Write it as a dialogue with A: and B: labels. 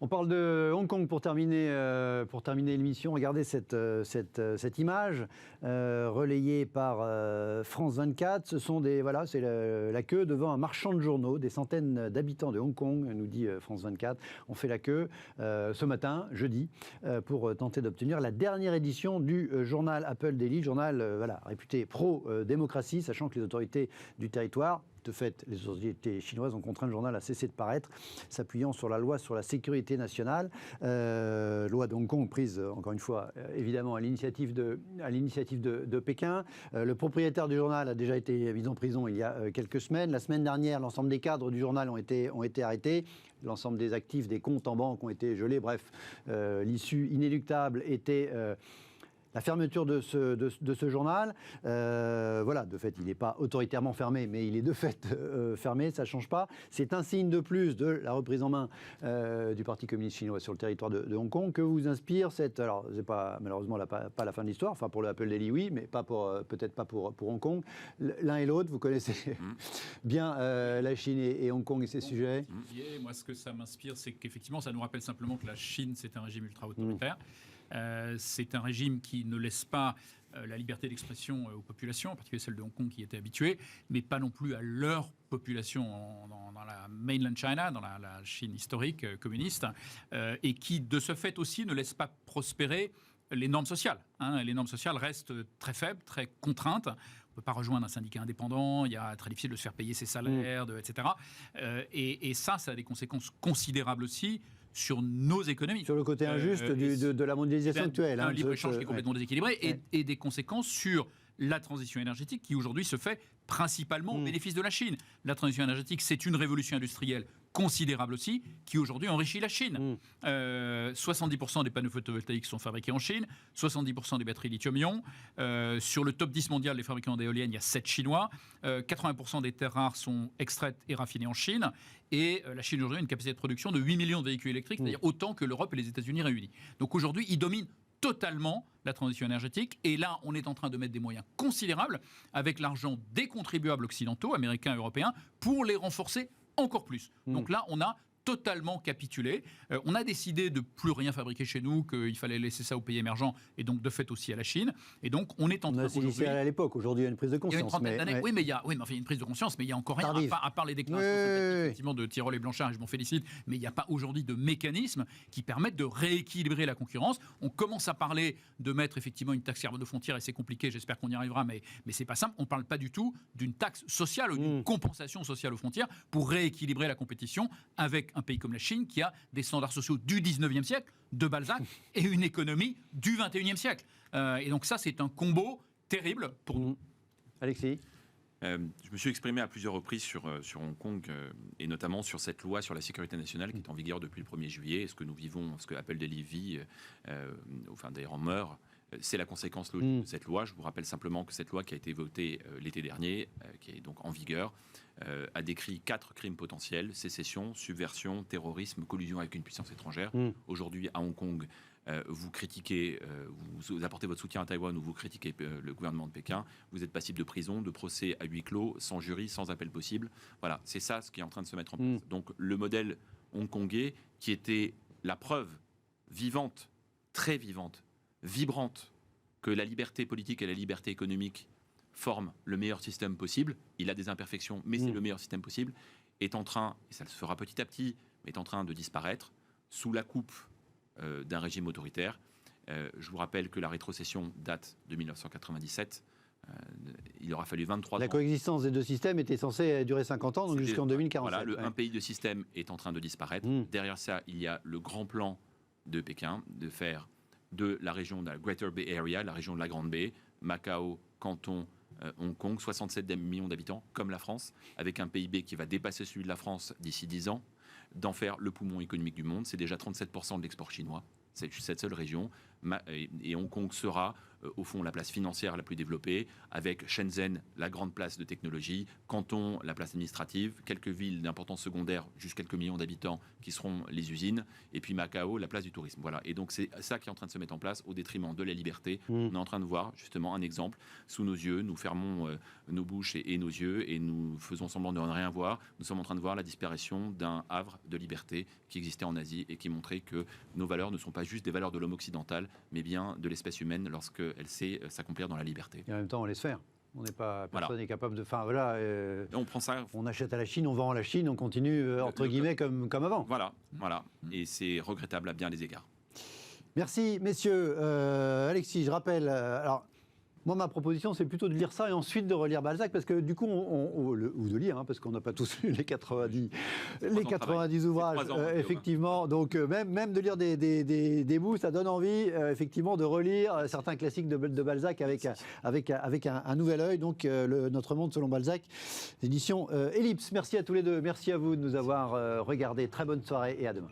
A: On parle de Hong Kong pour terminer l'émission. Regardez cette image relayée par France 24. C'est la queue devant un marchand de journaux. Des centaines d'habitants de Hong Kong, nous dit France 24, ont fait la queue ce matin, jeudi, pour tenter d'obtenir la dernière édition du journal Apple Daily, journal réputé pro-démocratie, sachant que les autorités du territoire, de fait, les autorités chinoises ont contraint le journal à cesser de paraître, s'appuyant sur la loi sur la sécurité nationale, loi de Hong Kong prise, encore une fois, évidemment, à l'initiative de Pékin. Le propriétaire du journal a déjà été mis en prison il y a quelques semaines. La semaine dernière, l'ensemble des cadres du journal ont été arrêtés. L'ensemble des actifs, des comptes en banque ont été gelés. Bref, l'issue inéluctable était la fermeture de ce journal. De fait, il n'est pas autoritairement fermé, mais il est de fait fermé, ça ne change pas. C'est un signe de plus de la reprise en main du Parti communiste chinois sur le territoire de Hong Kong que vous inspire alors, c'est pas, malheureusement pas la fin de l'histoire, enfin pour le Apple Daily, oui, mais peut-être pas pour Hong Kong. L'un et l'autre, vous connaissez bien la Chine et Hong Kong et ces sujets.
B: Moi, ce que ça m'inspire, c'est qu'effectivement, ça nous rappelle simplement que la Chine, c'est un régime ultra-autoritaire. C'est un régime qui ne laisse pas la liberté d'expression aux populations, en particulier celle de Hong Kong qui était habituée, mais pas non plus à leur population dans la mainland China, dans la Chine historique communiste, et qui, de ce fait aussi, ne laisse pas prospérer les normes sociales. Les normes sociales restent très faibles, très contraintes. On ne peut pas rejoindre un syndicat indépendant, il est très difficile de se faire payer ses salaires, etc. Et ça a des conséquences considérables aussi sur nos économies.
A: Sur le côté injuste de la mondialisation actuelle.
B: Un libre-échange qui est complètement déséquilibré et des conséquences sur la transition énergétique qui aujourd'hui se fait principalement au bénéfice de la Chine. La transition énergétique, c'est une révolution industrielle considérable aussi, qui aujourd'hui enrichit la Chine. 70% des panneaux photovoltaïques sont fabriqués en Chine, 70% des batteries lithium-ion. Sur le top 10 mondial des fabricants d'éoliennes, il y a 7 Chinois. 80% des terres rares sont extraites et raffinées en Chine. Et la Chine aujourd'hui a une capacité de production de 8 millions de véhicules électriques, c'est-à-dire autant que l'Europe et les États-Unis réunis. Donc aujourd'hui, ils dominent totalement la transition énergétique. Et là, on est en train de mettre des moyens considérables avec l'argent des contribuables occidentaux, américains et européens, pour les renforcer encore plus. Donc là, on a totalement capitulé. On a décidé de plus rien fabriquer chez nous, qu'il fallait laisser ça aux pays émergents et donc de fait aussi à la Chine. Et donc on est en train
A: aujourd'hui. À l'époque, aujourd'hui il y a une prise de conscience.
B: Il y a une trentaine d'années. Oui, mais il y a une prise de conscience, mais il y a encore rien à part les déclarations effectivement de Tirole et Blanchard, et je m'en félicite. Mais il n'y a pas aujourd'hui de mécanismes qui permettent de rééquilibrer la concurrence. On commence à parler de mettre effectivement une taxe carbone aux frontières et c'est compliqué. J'espère qu'on y arrivera, mais c'est pas simple. On ne parle pas du tout d'une taxe sociale ou d'une compensation sociale aux frontières pour rééquilibrer la compétition avec un pays comme la Chine qui a des standards sociaux du 19e siècle, de Balzac, et une économie du 21e siècle. Et donc ça, c'est un combo terrible pour nous.
A: Alexis ?
C: Je me suis exprimé à plusieurs reprises sur Hong Kong et notamment sur cette loi sur la sécurité nationale qui est en vigueur depuis le 1er juillet. Ce que nous vivons, ce que Apple Daily vit, d'ailleurs en meurt, c'est la conséquence logique de cette loi. Je vous rappelle simplement que cette loi qui a été votée l'été dernier, qui est donc en vigueur, a décrit 4 crimes potentiels: sécession, subversion, terrorisme, collusion avec une puissance étrangère. Aujourd'hui, à Hong Kong, vous critiquez, vous apportez votre soutien à Taïwan ou vous critiquez le gouvernement de Pékin, vous êtes passible de prison, de procès à huis clos, sans jury, sans appel possible. Voilà, c'est ça ce qui est en train de se mettre en place. Donc le modèle hongkongais, qui était la preuve vivante, très vivante, vibrante, que la liberté politique et la liberté économique forment le meilleur système possible, il a des imperfections, mais c'est le meilleur système possible, est en train, et ça se fera petit à petit, mais est en train de disparaître sous la coupe d'un régime autoritaire. Je vous rappelle que la rétrocession date de 1997. Il aura fallu 23 ans.
A: La coexistence des deux systèmes était censée durer 50 ans, donc jusqu'en 2047.
C: Voilà, un pays de système est en train de disparaître. Derrière ça, il y a le grand plan de Pékin de faire de la région de la Greater Bay Area, la région de la Grande Baie, Macao, Canton, Hong Kong, 67 millions d'habitants, comme la France, avec un PIB qui va dépasser celui de la France d'ici 10 ans, d'en faire le poumon économique du monde. C'est déjà 37% de l'export chinois, cette seule région. Et Hong Kong sera au fond, la place financière la plus développée, avec Shenzhen, la grande place de technologie, Canton, la place administrative, quelques villes d'importance secondaire, juste quelques millions d'habitants, qui seront les usines, et puis Macao, la place du tourisme. Voilà. Et donc, c'est ça qui est en train de se mettre en place au détriment de la liberté. On est en train de voir, justement, un exemple sous nos yeux. Nous fermons nos bouches et nos yeux, et nous faisons semblant de ne rien voir. Nous sommes en train de voir la disparition d'un havre de liberté qui existait en Asie et qui montrait que nos valeurs ne sont pas juste des valeurs de l'homme occidental, mais bien de l'espèce humaine lorsqu'elle sait s'accomplir dans la liberté.
A: Et en même temps, on laisse faire. On n'est pas, personne
C: Voilà.
A: n'est capable de. Enfin voilà.
C: On prend ça.
A: On achète à la Chine, on vend à la Chine, on continue entre guillemets comme avant.
C: Voilà. Et c'est regrettable à bien des égards.
A: Merci, messieurs. Alexis, je rappelle. Alors, moi, ma proposition, c'est plutôt de lire ça et ensuite de relire Balzac, parce que du coup, ou de lire, hein, parce qu'on n'a pas tous lu les 90 ouvrages, effectivement. Donc, même de lire des bouts, ça donne envie, effectivement, de relire certains classiques de Balzac avec un nouvel œil. Donc, Notre monde selon Balzac, édition Ellipse. Merci à tous les deux. Merci à vous de nous avoir regardés. Très bonne soirée et à demain.